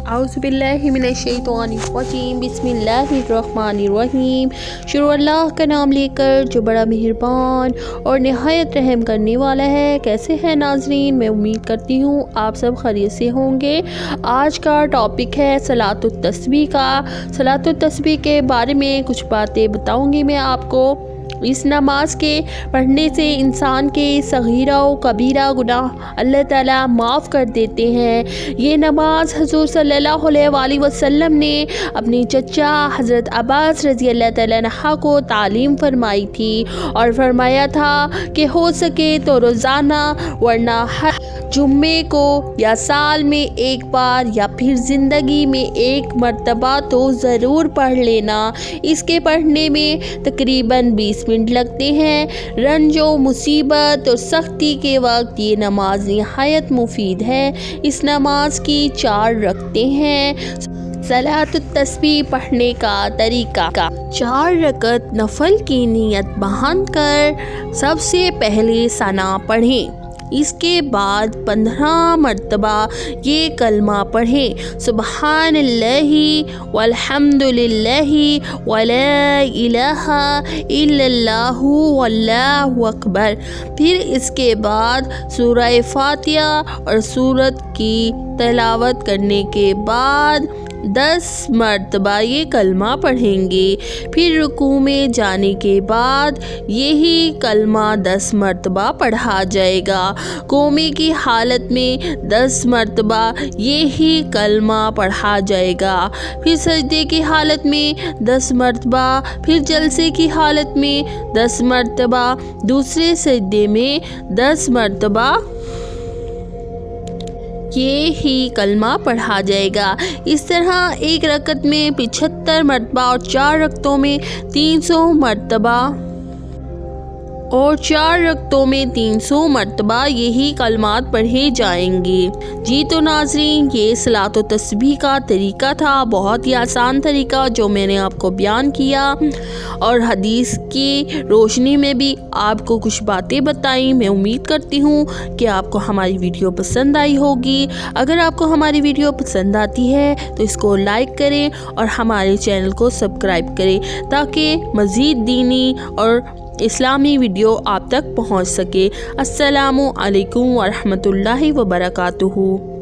اعوذ باللہ من الشیطان الرجیم بسم اللہ الرحمن الرحیم۔ شروع اللہ کا نام لے کر جو بڑا مہربان اور نہایت رحم کرنے والا ہے۔ کیسے ہیں ناظرین؟ میں امید کرتی ہوں آپ سب خیریت سے ہوں گے۔ آج کا ٹاپک ہے صلاۃ التسبیح کا۔ صلاۃ التسبیح کے بارے میں کچھ باتیں بتاؤں گی میں آپ کو۔ اس نماز کے پڑھنے سے انسان کے صغیرہ و کبیرہ گناہ اللہ تعالیٰ معاف کر دیتے ہیں۔ یہ نماز حضور صلی اللہ علیہ وآلہ وسلم نے اپنی چچا حضرت عباس رضی اللہ تعالیٰ عنہ کو تعلیم فرمائی تھی اور فرمایا تھا کہ ہو سکے تو روزانہ ورنہ ہر جمعے کو یا سال میں ایک بار یا پھر زندگی میں ایک مرتبہ تو ضرور پڑھ لینا۔ اس کے پڑھنے میں تقریباً 20 منٹ لگتے ہیں۔ رنج و مصیبت اور سختی کے وقت یہ نماز نہایت مفید ہے۔ اس نماز کی 4 رکعتیں ہیں۔ صلاۃ التسبیح پڑھنے کا طریقہ: 4 رکعت نفل کی نیت باندھ کر سب سے پہلے ثنا پڑھیں۔ اس کے بعد 15 مرتبہ یہ کلمہ پڑھیں: سبحان اللہ والحمد للہ ولا الہ الا اللہ واللہ اکبر۔ پھر اس کے بعد سورہ فاتحہ اور سورت کی تلاوت کرنے کے بعد 10 مرتبہ یہ کلمہ پڑھیں گے۔ پھر رکوع میں جانے کے بعد یہی کلمہ 10 مرتبہ پڑھا جائے گا۔ قومے کی حالت میں 10 مرتبہ یہی کلمہ پڑھا جائے گا۔ پھر سجدے کی حالت میں 10 مرتبہ، پھر جلسے کی حالت میں 10 مرتبہ، دوسرے سجدے میں 10 مرتبہ یہی کلمہ پڑھا جائے گا۔ اس طرح ایک رکعت میں 75 مرتبہ اور 4 رکعتوں میں 300 مرتبہ اور 4 رکعتوں میں 300 مرتبہ یہی کلمات پڑھے جائیں گے۔ جی تو ناظرین، یہ صلاۃ و تسبیح کا طریقہ تھا، بہت ہی آسان طریقہ جو میں نے آپ کو بیان کیا اور حدیث کی روشنی میں بھی آپ کو کچھ باتیں بتائیں۔ میں امید کرتی ہوں کہ آپ کو ہماری ویڈیو پسند آئی ہوگی۔ اگر آپ کو ہماری ویڈیو پسند آتی ہے تو اس کو لائک کریں اور ہمارے چینل کو سبسکرائب کریں تاکہ مزید دینی اور اسلامی ویڈیو آپ تک پہنچ سکے۔ السلام علیکم ورحمۃ اللہ وبرکاتہ۔